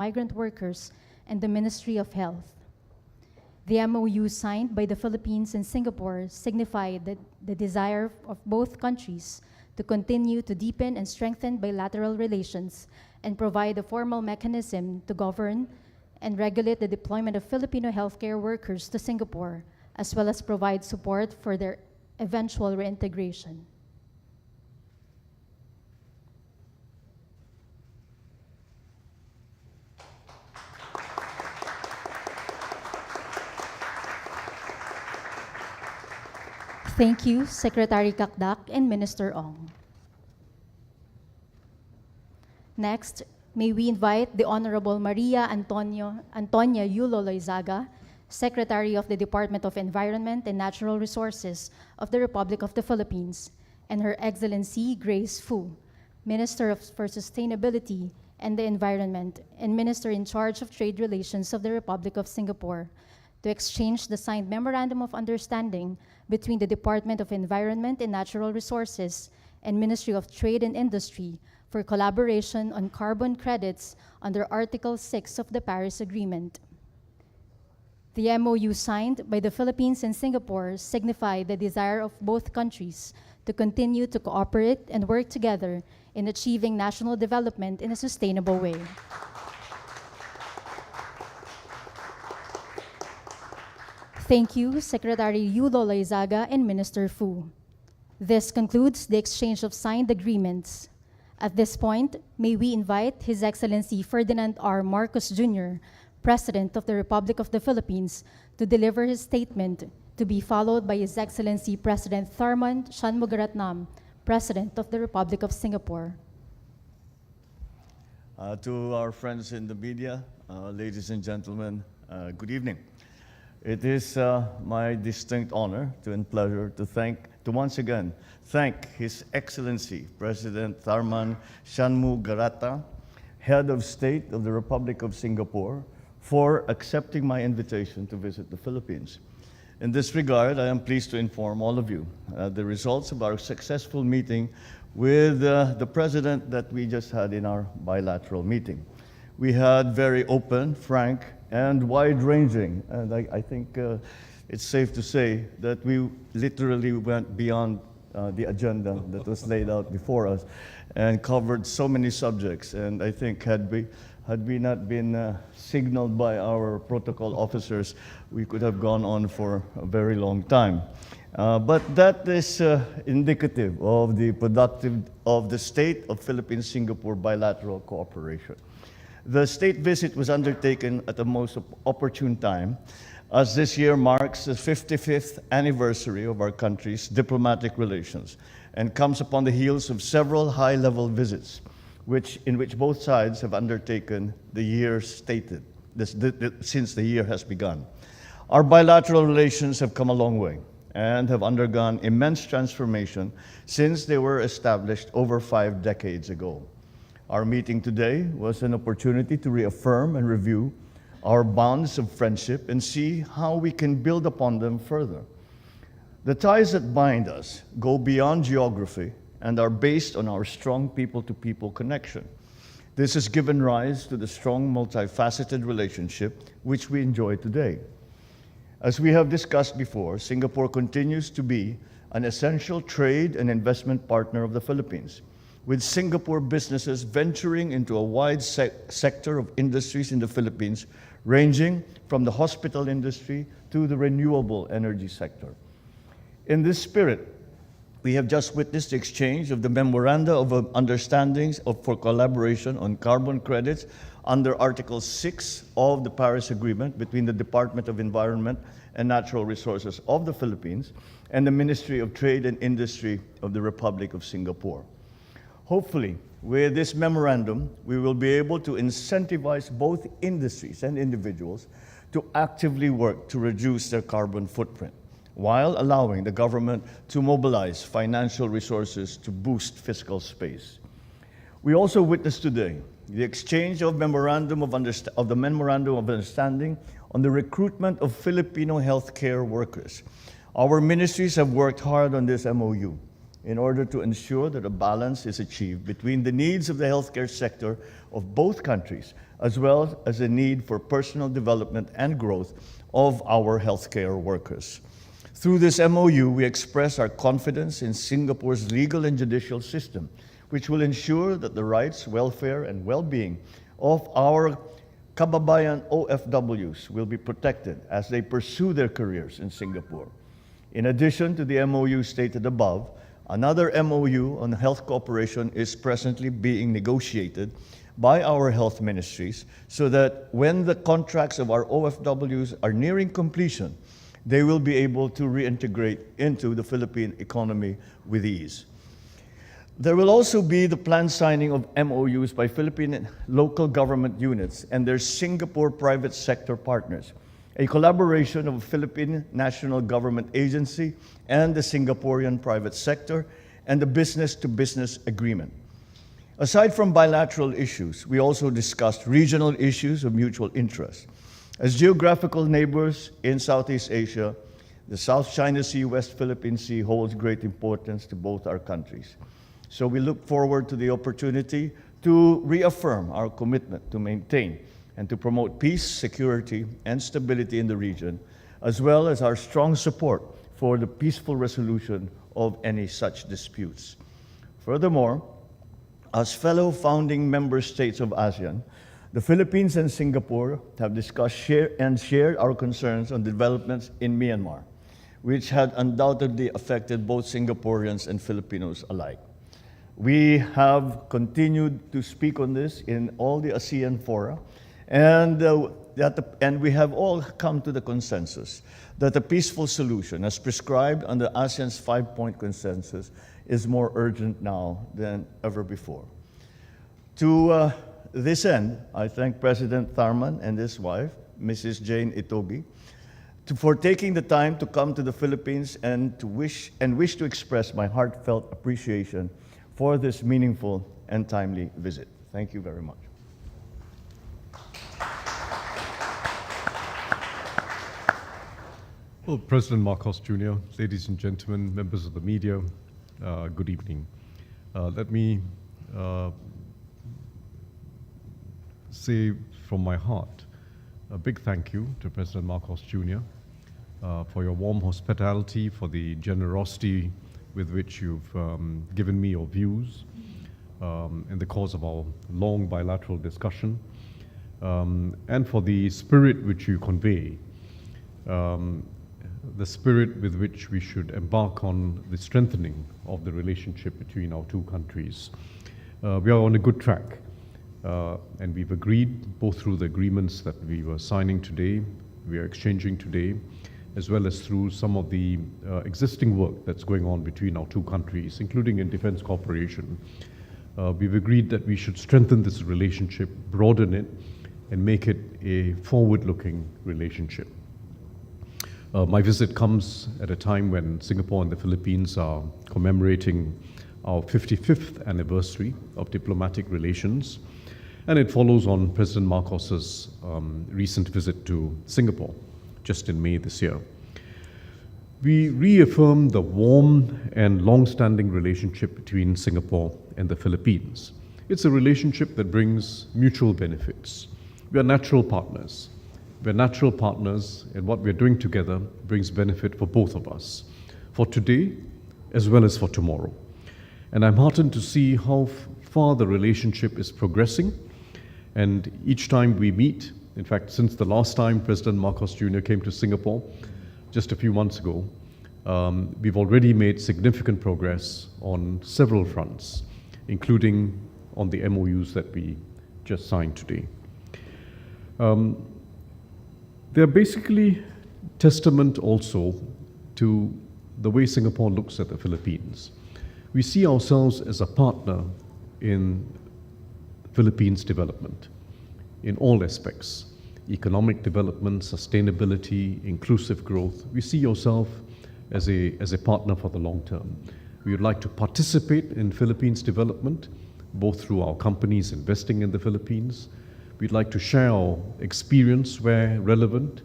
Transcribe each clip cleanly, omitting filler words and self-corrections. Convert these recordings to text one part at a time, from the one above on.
migrant workers and the Ministry of Health. The MOU signed by the Philippines and Singapore signified the desire of both countries to continue to deepen and strengthen bilateral relations and provide a formal mechanism to govern and regulate the deployment of Filipino healthcare workers to Singapore, as well as provide support for their eventual reintegration. Thank you, Secretary Kakdak and Minister Ong. Next, may we invite the Honorable Maria Antonia Yulo Loizaga, Secretary of the Department of Environment and Natural Resources of the Republic of the Philippines, and Her Excellency Grace Fu, Minister for Sustainability and the Environment and Minister in charge of Trade Relations of the Republic of Singapore, to exchange the signed Memorandum of Understanding between the Department of Environment and Natural Resources and Ministry of Trade and Industry for collaboration on carbon credits under Article 6 of the Paris Agreement. The MOU signed by the Philippines and Singapore signify the desire of both countries to continue to cooperate and work together in achieving national development in a sustainable way. Thank you, Secretary Yulo Loizaga and Minister Fu. This concludes the exchange of signed agreements. At this point, may we invite His Excellency Ferdinand R. Marcos Jr., President of the Republic of the Philippines, to deliver his statement, to be followed by His Excellency President Tharman Shanmugaratnam, President of the Republic of Singapore. To our friends in the media, ladies and gentlemen, good evening. It is my distinct honor and pleasure to once again thank His Excellency President Tharman Shanmugaratnam, Head of State of the Republic of Singapore, for accepting my invitation to visit the Philippines. In this regard, I am pleased to inform all of you the results of our successful meeting with the President that we just had in our bilateral meeting. We had very open, frank, and wide-ranging, and I think it's safe to say that we literally went beyond the agenda that was laid out before us and covered so many subjects. And I think had we not been signaled by our protocol officers, we could have gone on for a very long time. But that is indicative of the state of Philippines-Singapore bilateral cooperation. The state visit was undertaken at the most opportune time, as this year marks the 55th anniversary of our country's diplomatic relations and comes upon the heels of several high-level visits, in which both sides have undertaken the year stated, since the year has begun. Our bilateral relations have come a long way and have undergone immense transformation since they were established over 5 decades ago. Our meeting today was an opportunity to reaffirm and review our bonds of friendship and see how we can build upon them further. The ties that bind us go beyond geography and are based on our strong people-to-people connection. This has given rise to the strong, multifaceted relationship which we enjoy today. As we have discussed before, Singapore continues to be an essential trade and investment partner of the Philippines, with Singapore businesses venturing into a wide sector of industries in the Philippines, ranging from the hospital industry to the renewable energy sector. In this spirit, we have just witnessed the exchange of the Memoranda of Understandings for collaboration on carbon credits under Article 6 of the Paris Agreement between the Department of Environment and Natural Resources of the Philippines and the Ministry of Trade and Industry of the Republic of Singapore. Hopefully, with this memorandum, we will be able to incentivize both industries and individuals to actively work to reduce their carbon footprint, while allowing the government to mobilize financial resources to boost fiscal space. We also witnessed today the exchange of the Memorandum of Understanding on the recruitment of Filipino healthcare workers. Our ministries have worked hard on this MOU in order to ensure that a balance is achieved between the needs of the healthcare sector of both countries as well as the need for personal development and growth of our healthcare workers. Through this MOU, we express our confidence in Singapore's legal and judicial system, which will ensure that the rights, welfare, and well-being of our kababayan OFWs will be protected as they pursue their careers in Singapore. In addition to the MOU stated above, another MOU on health cooperation is presently being negotiated by our health ministries so that when the contracts of our OFWs are nearing completion, they will be able to reintegrate into the Philippine economy with ease. There will also be the planned signing of MOUs by Philippine local government units and their Singapore private sector partners, a collaboration of a Philippine national government agency and the Singaporean private sector, and the business-to-business agreement. Aside from bilateral issues, we also discussed regional issues of mutual interest. As geographical neighbors in Southeast Asia, the South China Sea, West Philippine Sea holds great importance to both our countries. So we look forward to the opportunity to reaffirm our commitment to maintain and to promote peace, security, and stability in the region, as well as our strong support for the peaceful resolution of any such disputes. Furthermore, as fellow founding member states of ASEAN, the Philippines and Singapore have discussed shared our concerns on developments in Myanmar, which had undoubtedly affected both Singaporeans and Filipinos alike. We have continued to speak on this in all the ASEAN fora, and we have all come to the consensus that a peaceful solution, as prescribed under ASEAN's 5-point consensus, is more urgent now than ever before. To this end, I thank President Tharman and his wife, Mrs. Jane Itogi, for taking the time to come to the Philippines and wish to express my heartfelt appreciation for this meaningful and timely visit. Thank you very much. Well, President Marcos Jr., ladies and gentlemen, members of the media, good evening. Let me say from my heart a big thank you to President Marcos Jr. For your warm hospitality, for the generosity with which you've given me your views in the course of our long bilateral discussion, and for the spirit which you convey, the spirit with which we should embark on the strengthening of the relationship between our two countries. We are on a good track, and we've agreed, both through the agreements that we were signing today, we are exchanging today, as well as through some of the existing work that's going on between our two countries, including in defense cooperation. We've agreed that we should strengthen this relationship, broaden it, and make it a forward-looking relationship. My visit comes at a time when Singapore and the Philippines are commemorating our 55th anniversary of diplomatic relations, and it follows on President Marcos's recent visit to Singapore, just in May this year. We reaffirm the warm and long-standing relationship between Singapore and the Philippines. It's a relationship that brings mutual benefits. We are natural partners. We're natural partners, and what we're doing together brings benefit for both of us, for today as well as for tomorrow. And I'm heartened to see how far the relationship is progressing, and each time we meet, in fact, since the last time President Marcos Jr. came to Singapore, just a few months ago, we've already made significant progress on several fronts, including on the MOUs that we just signed today. They're basically testament also to the way Singapore looks at the Philippines. We see ourselves as a partner in Philippines development in all aspects: economic development, sustainability, inclusive growth. We see ourselves as a partner for the long term. We would like to participate in Philippines development, both through our companies investing in the Philippines. We'd like to share our experience where relevant,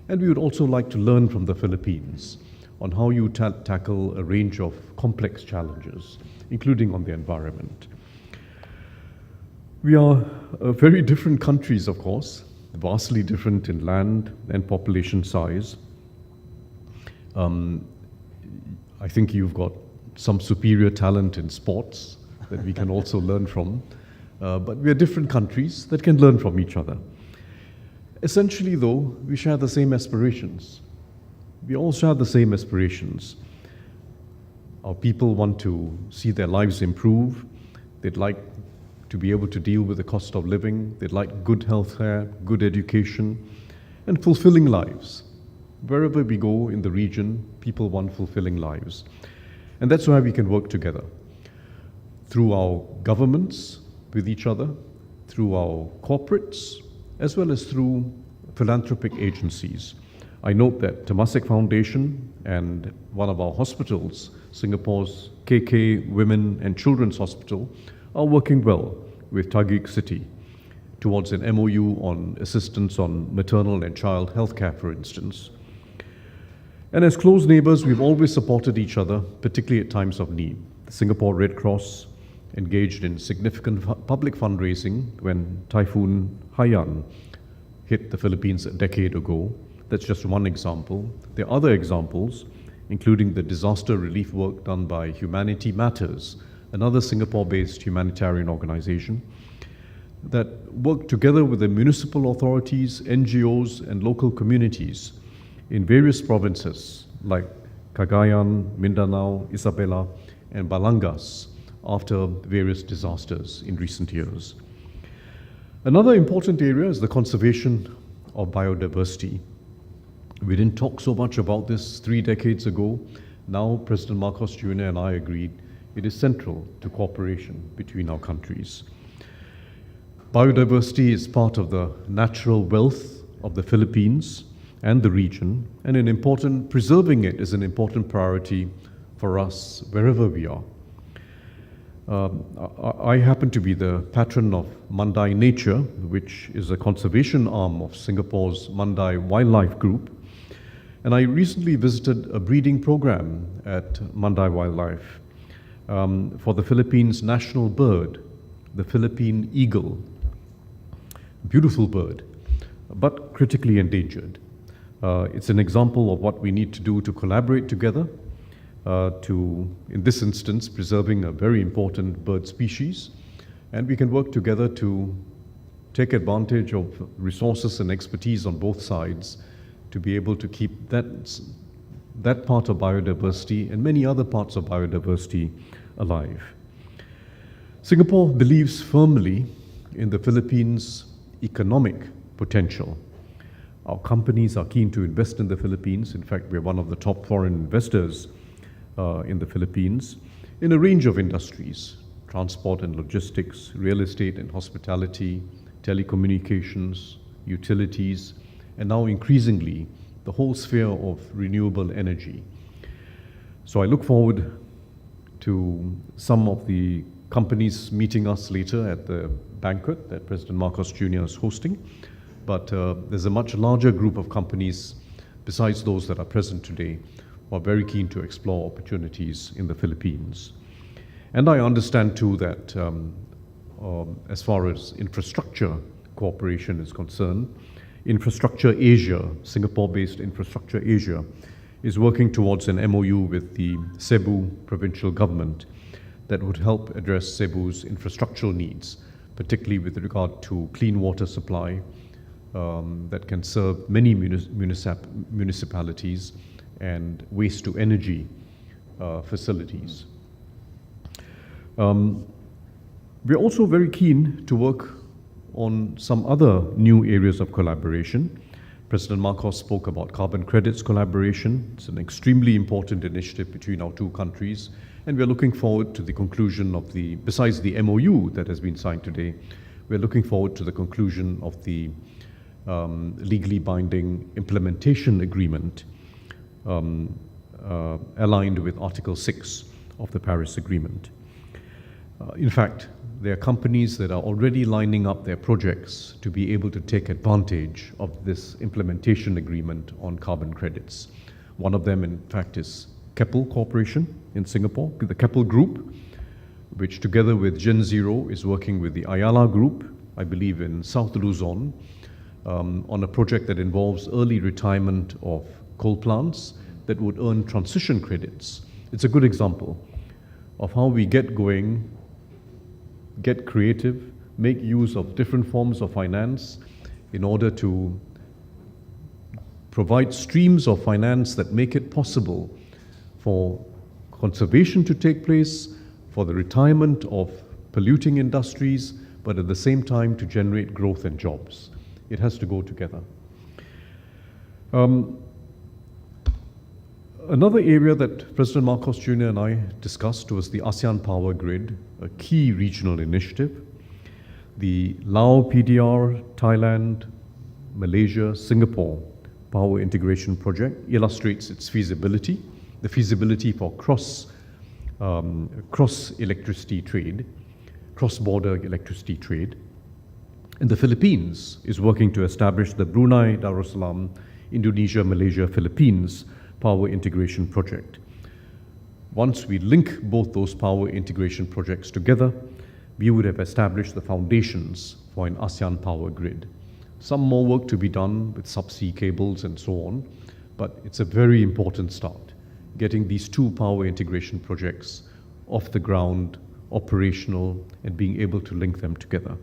and we would also like to learn from the Philippines on how you tackle a range of complex challenges, including on the environment. We are very different countries, of course, vastly different in land and population size. I think you've got some superior talent in sports that we can also learn from. But we are different countries that can learn from each other. Essentially, though, we share the same aspirations. We all share the same aspirations. Our people want to see their lives improve. They'd like to be able to deal with the cost of living. They'd like good health care, good education, and fulfilling lives. Wherever we go in the region, people want fulfilling lives. And that's why we can work together. Through our governments, with each other, through our corporates, as well as through philanthropic agencies. I note that Temasek Foundation and one of our hospitals, Singapore's KK Women and Children's Hospital, are working well with Taguig City towards an MOU on assistance on maternal and child health care, for instance. And as close neighbors, we've always supported each other, particularly at times of need. The Singapore Red Cross engaged in significant public fundraising when Typhoon Haiyan hit the Philippines a decade ago. That's just one example. There are other examples, including the disaster relief work done by Humanity Matters, another Singapore-based humanitarian organization that worked together with the municipal authorities, NGOs, and local communities in various provinces like Cagayan, Mindanao, Isabela, and Balangas after various disasters in recent years. Another important area is the conservation of biodiversity. We didn't talk so much about this 3 decades ago. Now President Marcos Jr. and I agreed it is central to cooperation between our countries. Biodiversity is part of the natural wealth of the Philippines and the region, and preserving it is an important priority for us wherever we are. I happen to be the patron of Mandai Nature, which is a conservation arm of Singapore's Mandai Wildlife Group. And I recently visited a breeding program at Mandai Wildlife for the Philippines' national bird, the Philippine eagle. Beautiful bird, but critically endangered. It's an example of what we need to do to collaborate together in this instance, preserving a very important bird species. And we can work together to take advantage of resources and expertise on both sides to be able to keep that part of biodiversity and many other parts of biodiversity alive. Singapore believes firmly in the Philippines' economic potential. Our companies are keen to invest in the Philippines. In fact, we're one of the top foreign investors in the Philippines in a range of industries: transport and logistics, real estate and hospitality, telecommunications, utilities, and now increasingly the whole sphere of renewable energy. So I look forward to some of the companies meeting us later at the banquet that President Marcos Jr. is hosting. But there's a much larger group of companies besides those that are present today who are very keen to explore opportunities in the Philippines. And I understand too that as far as infrastructure cooperation is concerned, Infrastructure Asia, Singapore-based Infrastructure Asia, is working towards an MOU with the Cebu provincial government that would help address Cebu's infrastructural needs, particularly with regard to clean water supply that can serve many municipalities and waste-to-energy facilities. We're also very keen to work on some other new areas of collaboration. President Marcos spoke about carbon credits collaboration. It's an extremely important initiative between our two countries, and we're looking forward to the conclusion of besides the MOU that has been signed today, we're looking forward to the conclusion of the legally binding implementation agreement aligned with Article 6 of the Paris Agreement. In fact, there are companies that are already lining up their projects to be able to take advantage of this implementation agreement on carbon credits. One of them, in fact, is Keppel Corporation in Singapore, the Keppel Group, which together with Gen Zero is working with the Ayala Group, I believe in South Luzon, on a project that involves early retirement of coal plants that would earn transition credits. It's a good example of how we get going, get creative, make use of different forms of finance in order to provide streams of finance that make it possible for conservation to take place, for the retirement of polluting industries, but at the same time to generate growth and jobs. It has to go together. Another area that President Marcos Jr. and I discussed was the ASEAN Power Grid, a key regional initiative. The Lao PDR, Thailand, Malaysia, Singapore Power Integration Project illustrates its feasibility, the feasibility for cross-electricity trade, cross-border electricity trade. And the Philippines is working to establish the Brunei Darussalam, Indonesia, Malaysia, Philippines Power Integration Project. Once we link both those power integration projects together, we would have established the foundations for an ASEAN power grid. Some more work to be done with subsea cables and so on, but it's a very important start, getting these two power integration projects off the ground, operational, and being able to link them together.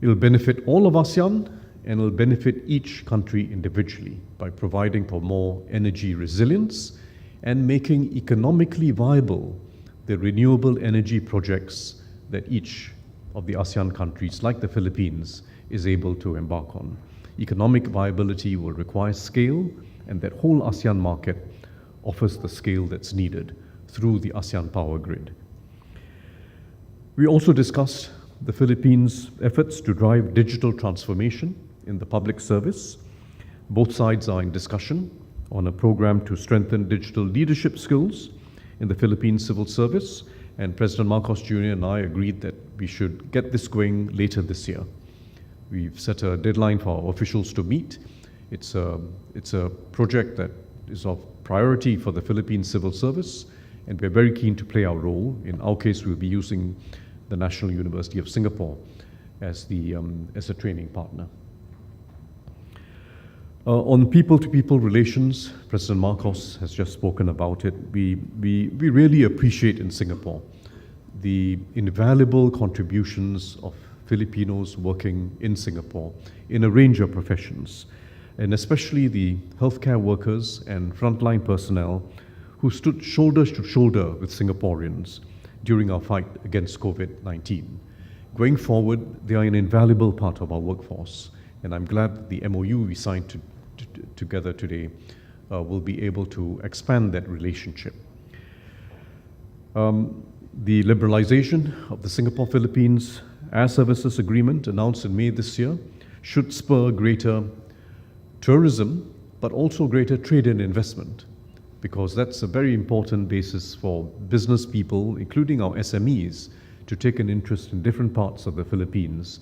It'll benefit all of ASEAN, and it'll benefit each country individually by providing for more energy resilience and making economically viable the renewable energy projects that each of the ASEAN countries, like the Philippines, is able to embark on. Economic viability will require scale, and that whole ASEAN market offers the scale that's needed through the ASEAN Power Grid. We also discussed the Philippines' efforts to drive digital transformation in the public service. Both sides are in discussion on a program to strengthen digital leadership skills in the Philippine civil service, and President Marcos Jr. and I agreed that we should get this going later this year. We've set a deadline for our officials to meet. It's a project that is of priority for the Philippine civil service, and we're very keen to play our role. In our case, we'll be using the National University of Singapore as a training partner. On people-to-people relations, President Marcos has just spoken about it. We really appreciate in Singapore the invaluable contributions of Filipinos working in Singapore in a range of professions, and especially the healthcare workers and frontline personnel who stood shoulder to shoulder with Singaporeans during our fight against COVID-19. Going forward, they are an invaluable part of our workforce, and I'm glad that the MOU we signed together today will be able to expand that relationship. The liberalization of the Singapore-Philippines Air Services Agreement announced in May this year should spur greater tourism, but also greater trade and investment, because that's a very important basis for business people, including our SMEs, to take an interest in different parts of the Philippines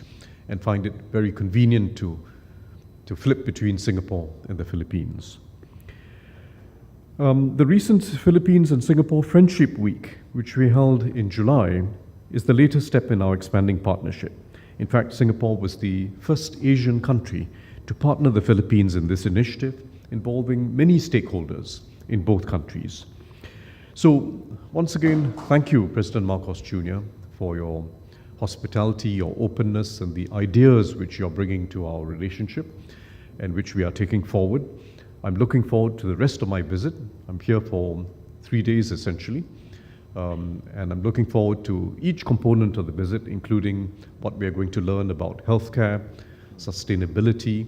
and find it very convenient to flip between Singapore and the Philippines. The recent Philippines and Singapore Friendship Week, which we held in July, is the latest step in our expanding partnership. In fact, Singapore was the first Asian country to partner the Philippines in this initiative, involving many stakeholders in both countries. So, once again, thank you, President Marcos Jr., for your hospitality, your openness, and the ideas which you're bringing to our relationship and which we are taking forward. I'm looking forward to the rest of my visit. I'm here for 3 days, essentially. And I'm looking forward to each component of the visit, including what we are going to learn about healthcare, sustainability.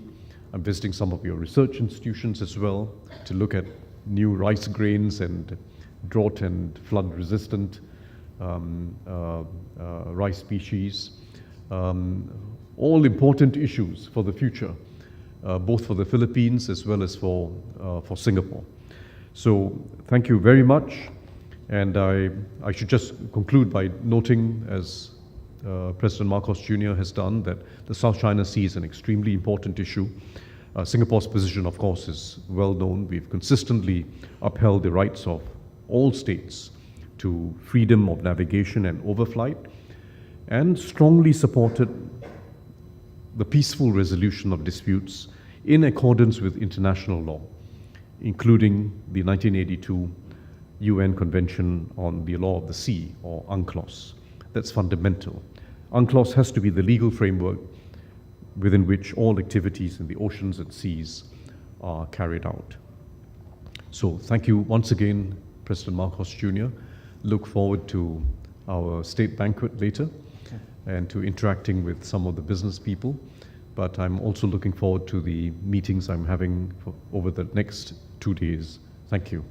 I'm visiting some of your research institutions as well to look at new rice grains and drought and flood-resistant rice species. All important issues for the future, both for the Philippines as well as for Singapore. So thank you very much. And I should just conclude by noting, as President Marcos Jr. has done, that the South China Sea is an extremely important issue. Singapore's position, of course, is well known. We've consistently upheld the rights of all states to freedom of navigation and overflight, and strongly supported the peaceful resolution of disputes in accordance with international law, including the 1982 UN Convention on the Law of the Sea, or UNCLOS. That's fundamental. UNCLOS has to be the legal framework within which all activities in the oceans and seas are carried out. So thank you once again, President Marcos Jr. Look forward to our state banquet later and to interacting with some of the business people. But I'm also looking forward to the meetings I'm having over the next 2 days. Thank you.